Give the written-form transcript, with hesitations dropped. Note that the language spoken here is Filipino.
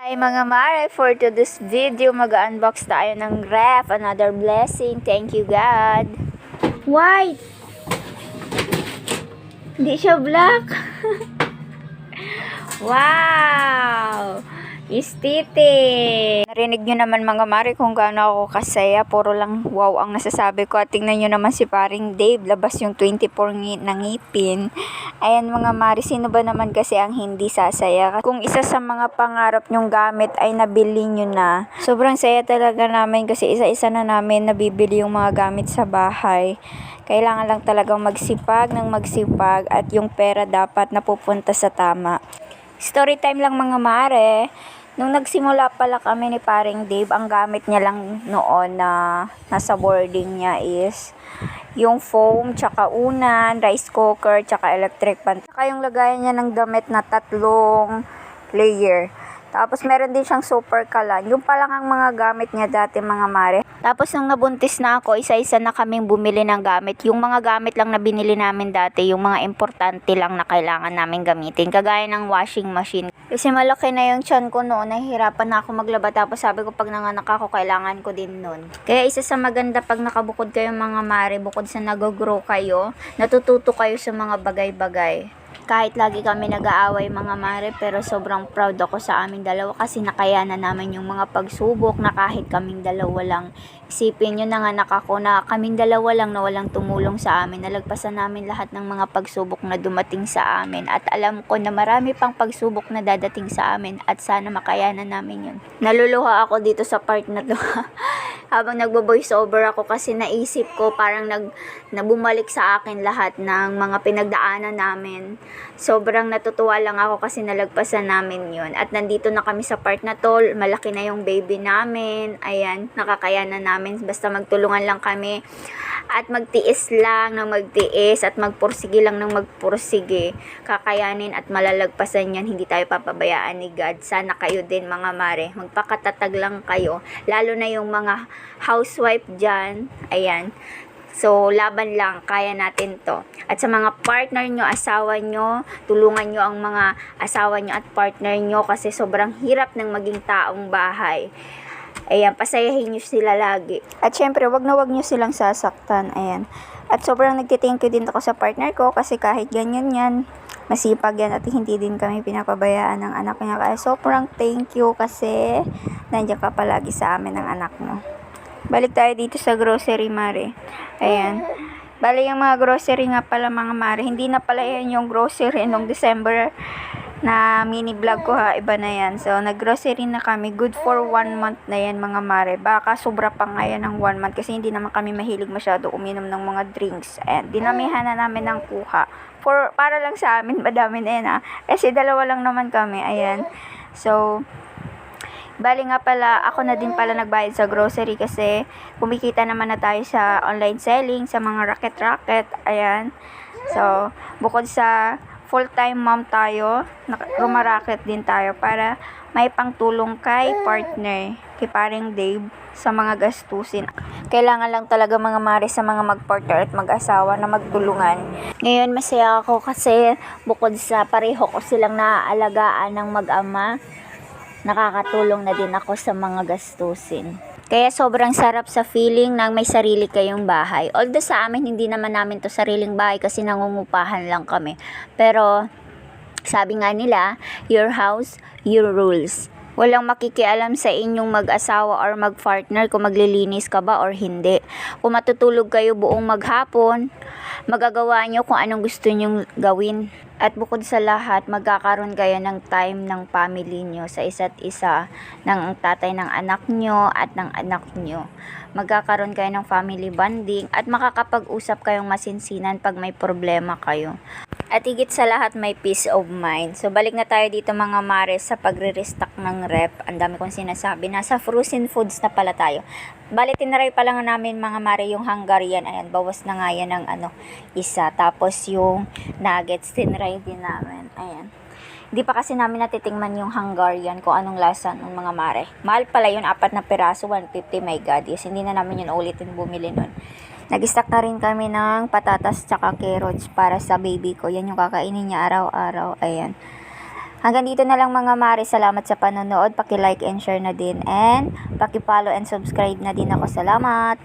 Hi mga mare, for today's video mag-unbox tayo ng ref, another blessing. Thank you God. White! Hindi siya black. Wow! Istite! Narinig nyo naman mga mare kung gaano ako kasaya. Puro lang wow ang nasasabi ko. At tingnan nyo naman si paring Dave. Labas yung 24 na ngipin. Ayan mga mare, sino ba naman kasi ang hindi sasaya? Kung isa sa mga pangarap nyong gamit ay nabili nyo na. Sobrang saya talaga namin kasi isa-isa na namin nabibili yung mga gamit sa bahay. Kailangan lang talagang magsipag at yung pera dapat napupunta sa tama. Story time lang mga mare. Nung nagsimula pala kami ni paring Dave, ang gamit niya lang noon na nasa boarding niya is yung foam, tsaka unan, rice cooker, tsaka electric pan. Tsaka yung lagayan niya ng damit na 3 layer. Tapos meron din siyang super kalan. Yung pa lang ang mga gamit niya dati mga mare. Tapos nung nabuntis na ako, isa-isa na kaming bumili ng gamit. Yung mga gamit lang na binili namin dati, yung mga importante lang na kailangan namin gamitin. Kagaya ng washing machine. Kasi malaki na yung tiyan ko noon, nahihirapan na ako maglaba. Tapos sabi ko pag nanganak ako, kailangan ko din noon. Kaya isa sa maganda pag nakabukod kayo mga mare, bukod sa nag-grow kayo, natututo kayo sa mga bagay-bagay. Kahit lagi kami nag-aaway mga mare, pero sobrang proud ako sa aming dalawa kasi nakayanan namin yung mga pagsubok na kahit kaming dalawa lang. Isipin nyo, nanganak ako na kaming dalawa lang na walang tumulong sa amin. Nalagpasan namin lahat ng mga pagsubok na dumating sa amin. At alam ko na marami pang pagsubok na dadating sa amin at sana makayanan namin yun. Naluluha ako dito sa part na to. Habang nagbo-voice over ako kasi naisip ko parang nabumalik sa akin lahat ng mga pinagdaanan namin. Sobrang natutuwa lang ako kasi nalagpasan namin yun. At nandito na kami sa part na to, malaki na yung baby namin. Ayan, nakakayanan namin. Basta magtulungan lang kami at magtiis lang ng magtiis at magpursige lang ng magpursige. Kakayanin at malalagpasan yan. Hindi tayo papabayaan ni God. Sana kayo din mga mare. Magpakatatag lang kayo. Lalo na yung mga housewife dyan. Ayan. So, laban lang. Kaya natin to. At sa mga partner nyo, asawa nyo, tulungan nyo ang mga asawa nyo at partner nyo kasi sobrang hirap ng maging taong bahay. Ayan, pasayahin nyo sila lagi. At syempre, wag nyo silang sasaktan. Ayan. At sobrang nagtithank you din ako sa partner ko kasi kahit ganyan yan, masipag yan at hindi din kami pinapabayaan ng anak niya. Kaya sobrang thank you kasi nandiyan ka palagi sa amin ng anak mo. Balik tayo dito sa grocery, mare. Ayan. Bali yung mga grocery nga pala mga mare. Hindi na pala yan yung grocery nung December na mini vlog ko ha. Iba na yan. So, nag-grocery na kami. Good for 1 month na yan mga mare. Baka sobra pa nga yan ng 1 month kasi hindi naman kami mahilig masyado uminom ng mga drinks. Ayan. Dinamihan na namin ng kuha. Para lang sa amin, madami na yan ha. Kasi dalawa lang naman kami. Ayan. So, bali nga pala, ako na din pala nagbayad sa grocery kasi kumikita naman na tayo sa online selling, sa mga racket-racket. Ayan. So, bukod sa full-time mom tayo, rumaraket din tayo para may pangtulong kay partner, kay paring Dave sa mga gastusin. Kailangan lang talaga mga mare sa mga mag-partner at mag-asawa na magtulungan. Ngayon masaya ako kasi bukod sa pareho ko silang naaalagaan ng mag-ama, nakakatulong na din ako sa mga gastusin. Kaya sobrang sarap sa feeling na may sarili kayong bahay. Although sa amin, hindi naman namin to sariling bahay kasi nangungupahan lang kami. Pero sabi nga nila, your house, your rules. Walang makikialam sa inyong mag-asawa or mag-partner kung maglilinis ka ba or hindi. Kung matutulog kayo buong maghapon, magagawa nyo kung anong gusto nyong gawin. At bukod sa lahat, magkakaroon kayo ng time ng family nyo sa isa't isa, ng tatay ng anak nyo at ng anak nyo. Magkakaroon kayo ng family bonding at makakapag-usap kayong masinsinan pag may problema kayo. At higit sa lahat, may peace of mind. So, balik na tayo dito mga mare sa pagre-restock ng rep. Ang dami kong sinasabi. Nasa frozen foods na pala tayo. Bali, tinaray pa lang namin mga mare yung Hungarian. Ayan, bawas na nga yan ng isa. Tapos yung nuggets, tinaray din namin. Ayan. Hindi pa kasi namin natitingnan yung Hungarian kung anong lasa ng mga mare. Mahal pala yun, 4 na piraso, 150. My God, yes. Hindi na namin yun ulitin bumili nun. Nag-stock na rin kami ng patatas tsaka carrots para sa baby ko. Yan yung kakainin niya araw-araw. Ayan. Hanggang dito na lang mga Mari. Salamat sa panonood. Paki-like and share na din. And paki-follow and subscribe na din ako. Salamat!